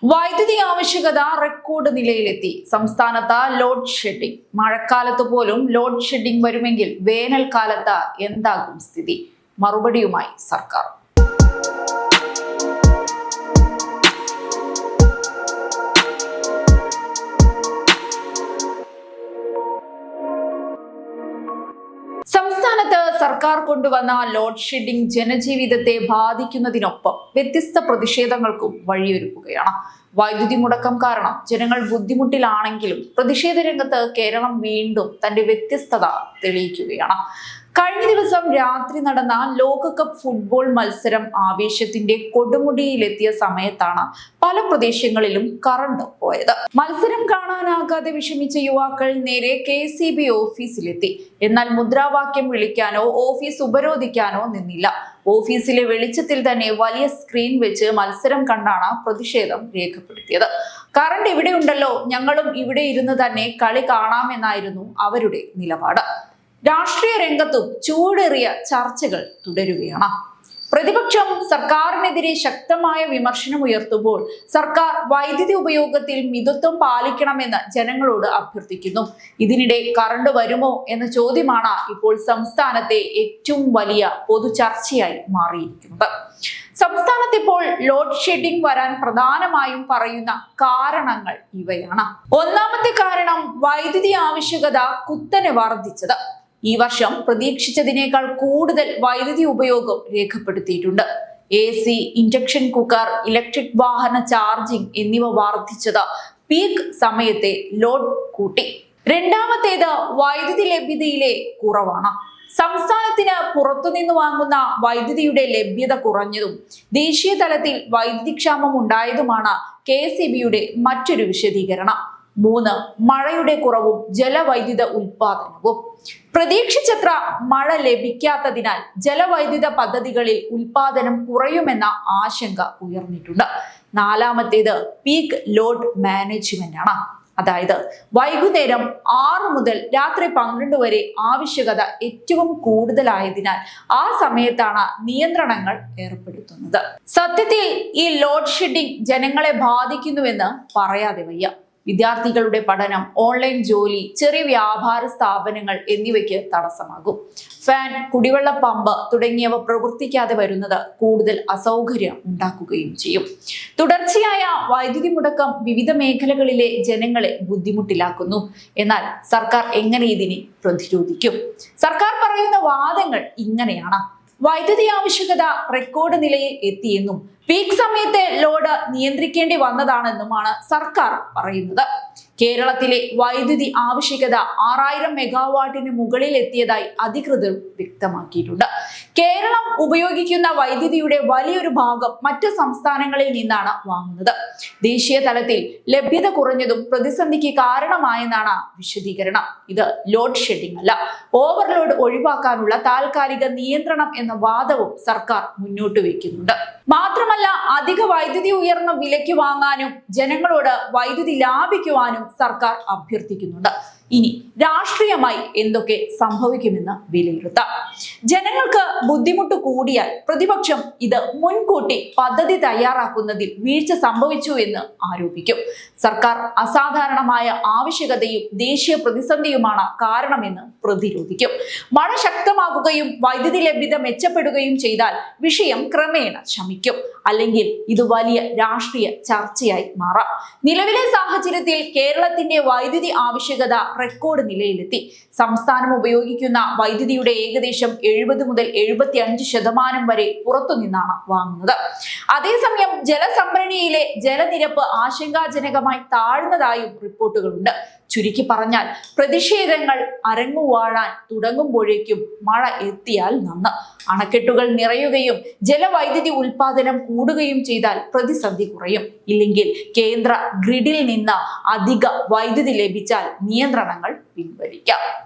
വൈദ്യുതി ആവശ്യകത റെക്കോർഡ് നിലയിലെത്തി. സംസ്ഥാനത്ത് ലോഡ് ഷെഡിംഗ്. മഴക്കാലത്ത് പോലും ലോഡ് ഷെഡിംഗ് വരുമെങ്കിൽ വേനൽക്കാലത്ത് എന്താകും സ്ഥിതി? മറുപടിയുമായി സർക്കാർ. സംസ്ഥാനത്ത് സർക്കാർ കൊണ്ടുവന്ന ലോഡ് ഷെഡിംഗ് ജനജീവിതത്തെ ബാധിക്കുന്നതിനൊപ്പം വ്യത്യസ്ത പ്രതിഷേധങ്ങൾക്കും വഴിയൊരുക്കുകയാണ്. വൈദ്യുതി മുടക്കം കാരണം ജനങ്ങൾ ബുദ്ധിമുട്ടിലാണെങ്കിലും പ്രതിഷേധ രംഗത്ത് കേരളം വീണ്ടും തന്റെ വ്യത്യസ്തത തെളിയിക്കുകയാണ്. കഴിഞ്ഞ ദിവസം രാത്രി നടന്ന ലോകകപ്പ് ഫുട്ബോൾ മത്സരം ആവേശത്തിന്റെ കൊടുമുടിയിലെത്തിയ സമയത്താണ് പല പ്രദേശങ്ങളിലും കറണ്ട് പോയത്. മത്സരം കാണാനാകാതെ വിഷമിച്ച യുവാക്കൾ നേരെ KCB ഓഫീസിലെത്തി. എന്നാൽ മുദ്രാവാക്യം വിളിക്കാനോ ഓഫീസ് ഉപരോധിക്കാനോ നിന്നില്ല. ഓഫീസിലെ വെളിച്ചത്തിൽ തന്നെ വലിയ സ്ക്രീൻ വെച്ച് മത്സരം കണ്ടാണ് പ്രതിഷേധം രേഖപ്പെടുത്തിയത്. കറണ്ട് ഇവിടെ ഉണ്ടല്ലോ, ഞങ്ങളും ഇവിടെ ഇരുന്ന് തന്നെ കളി കാണാമെന്നായിരുന്നു അവരുടെ നിലപാട്. രാഷ്ട്രീയ രംഗത്തും ചൂടേറിയ ചർച്ചകൾ തുടരുകയാണ്. പ്രതിപക്ഷം സർക്കാരിനെതിരെ ശക്തമായ വിമർശനം ഉയർത്തുമ്പോൾ സർക്കാർ വൈദ്യുതി ഉപയോഗത്തിൽ മിതത്വം പാലിക്കണമെന്ന് ജനങ്ങളോട് അഭ്യർത്ഥിക്കുന്നു. ഇതിനിടെ കറണ്ട് വരുമോ എന്ന ചോദ്യമാണ് ഇപ്പോൾ സംസ്ഥാനത്തെ ഏറ്റവും വലിയ പൊതു ചർച്ചയായി മാറിയിരിക്കുന്നത്. സംസ്ഥാനത്ത് ഇപ്പോൾ ലോഡ് ഷെഡിംഗ് വരാൻ പ്രധാനമായും പറയുന്ന കാരണങ്ങൾ ഇവയാണ്. ഒന്നാമത്തെ കാരണം വൈദ്യുതി ആവശ്യകത കുത്തനെ വർദ്ധിച്ചത്. ഈ വർഷം പ്രതീക്ഷിച്ചതിനേക്കാൾ കൂടുതൽ വൈദ്യുതി ഉപയോഗം രേഖപ്പെടുത്തിയിട്ടുണ്ട്. AC, ഇൻഡക്ഷൻ കുക്കർ, ഇലക്ട്രിക് വാഹന ചാർജിംഗ് എന്നിവ വർദ്ധിച്ചത് പീക്ക് സമയത്തെ ലോഡ് കൂട്ടി. രണ്ടാമത്തേത് വൈദ്യുതി ലഭ്യതയിലെ കുറവാണ്. സംസ്ഥാനത്തിന് പുറത്തുനിന്ന് വാങ്ങുന്ന വൈദ്യുതിയുടെ ലഭ്യത കുറഞ്ഞതും ദേശീയ തലത്തിൽ വൈദ്യുതി ക്ഷാമം ഉണ്ടായതുമാണ് KCBയുടെ മറ്റൊരു വിശദീകരണം. 3. മഴയുടെ കുറവും ജലവൈദ്യുത ഉൽപാദനവും. പ്രതീക്ഷിച്ചത്ര മഴ ലഭിക്കാത്തതിനാൽ ജലവൈദ്യുത പദ്ധതികളിൽ ഉൽപാദനം കുറയുമെന്ന ആശങ്ക ഉയർന്നിട്ടുണ്ട്. 4. പീക്ക് ലോഡ് മാനേജ്മെന്റ് ആണ്. അതായത് വൈകുന്നേരം 6 മുതൽ രാത്രി 12 വരെ ആവശ്യകത ഏറ്റവും കൂടുതലായതിനാൽ ആ സമയത്താണ് നിയന്ത്രണങ്ങൾ ഏർപ്പെടുത്തുന്നത്. സത്യത്തിൽ ഈ ലോഡ് ഷെഡിംഗ് ജനങ്ങളെ ബാധിക്കുന്നുവെന്ന് പറയാതെ വയ്യ. വിദ്യാർത്ഥികളുടെ പഠനം, ഓൺലൈൻ ജോലി, ചെറിയ വ്യാപാര സ്ഥാപനങ്ങൾ എന്നിവയ്ക്ക് തടസ്സമാകും. ഫാൻ, കുടിവെള്ള പമ്പ് തുടങ്ങിയവ പ്രവർത്തിക്കാതെ വരുന്നത് കൂടുതൽ അസൗകര്യം ഉണ്ടാക്കുകയും ചെയ്യും. തുടർച്ചയായ വൈദ്യുതി മുടക്കം വിവിധ മേഖലകളിലെ ജനങ്ങളെ ബുദ്ധിമുട്ടിലാക്കുന്നു. എന്നാൽ സർക്കാർ എങ്ങനെ ഇതിനെ പ്രതിരോധിക്കും? സർക്കാർ പറയുന്ന വാദങ്ങൾ ഇങ്ങനെയാണ്. വൈദ്യുതി ആവശ്യകത റെക്കോർഡ് നിലയിൽ എത്തിയെന്നും പീക്ക് സമയത്തെ ലോഡ് നിയന്ത്രിക്കേണ്ടി വന്നതാണെന്നുമാണ് സർക്കാർ പറയുന്നത്. കേരളത്തിലെ വൈദ്യുതി ആവശ്യകത 6000 മെഗാവാട്ടിന് മുകളിൽ എത്തിയതായി അധികൃതർ വ്യക്തമാക്കിയിട്ടുണ്ട്. കേരളം ഉപയോഗിക്കുന്ന വൈദ്യുതിയുടെ വലിയൊരു ഭാഗം മറ്റ് സംസ്ഥാനങ്ങളിൽ നിന്നാണ് വാങ്ങുന്നത്. ദേശീയ തലത്തിൽ ലഭ്യത കുറഞ്ഞതും പ്രതിസന്ധിക്ക് കാരണമായെന്നാണ് വിശദീകരണം. ഇത് ലോഡ് ഷെഡിംഗ് അല്ല, ഓവർലോഡ് ഒഴിവാക്കാനുള്ള താൽക്കാലിക നിയന്ത്രണം എന്ന വാദവും സർക്കാർ മുന്നോട്ട് വയ്ക്കുന്നുണ്ട്. മാത്രമല്ല, അധിക വൈദ്യുതി ഉയർന്ന വിലയ്ക്ക് വാങ്ങാനും ജനങ്ങളോട് വൈദ്യുതി ലാഭിക്കുവാനും സർക്കാർ അഭ്യർത്ഥിക്കുന്നുണ്ട്. ഇനി രാഷ്ട്രീയമായി എന്തൊക്കെ സംഭവിക്കുമെന്ന് വിലയിരുത്താം. ജനങ്ങൾക്ക് ബുദ്ധിമുട്ട് കൂടിയാൽ പ്രതിപക്ഷം ഇത് മുൻകൂട്ടി പദ്ധതി തയ്യാറാക്കുന്നതിൽ വീഴ്ച സംഭവിച്ചു എന്ന് ആരോപിക്കും. സർക്കാർ അസാധാരണമായ ആവശ്യകതയും ദേശീയ പ്രതിസന്ധിയുമാണ് കാരണമെന്ന് പ്രതിരോധിക്കും. മഴ ശക്തമാകുകയും വൈദ്യുതി ലഭ്യത മെച്ചപ്പെടുകയും ചെയ്താൽ വിഷയം ക്രമേണ ശമിക്കും. അല്ലെങ്കിൽ ഇത് വലിയ രാഷ്ട്രീയ ചർച്ചയായി മാറാം. നിലവിലെ സാഹചര്യത്തിൽ കേരളത്തിന്റെ വൈദ്യുതി ആവശ്യകത റെക്കോർഡ് നിലയിലെത്തി. സംസ്ഥാനം ഉപയോഗിക്കുന്ന വൈദ്യുതിയുടെ ഏകദേശം 70 മുതൽ 75% വരെ പുറത്തുനിന്നാണ് വാങ്ങുന്നത്. അതേസമയം ജലസംഭരണിയിലെ ജലനിരപ്പ് ആശങ്കാജനകമായി താഴ്ന്നതായും റിപ്പോർട്ടുകളുണ്ട്. ചുരുക്കി പറഞ്ഞാൽ പ്രതിഷേധങ്ങൾ അരങ്ങുവാഴാൻ തുടങ്ങുമ്പോഴേക്കും മഴ എത്തിയാൽ നന്ന്. അണക്കെട്ടുകൾ നിറയുകയും ജലവൈദ്യുതി ഉൽപാദനം കൂടുകയും ചെയ്താൽ പ്രതിസന്ധി കുറയും. ഇല്ലെങ്കിൽ കേന്ദ്ര ഗ്രിഡിൽ നിന്ന് അധിക വൈദ്യുതി ലഭിച്ചാൽ നിയന്ത്രണങ്ങൾ പിൻവലിക്കാം.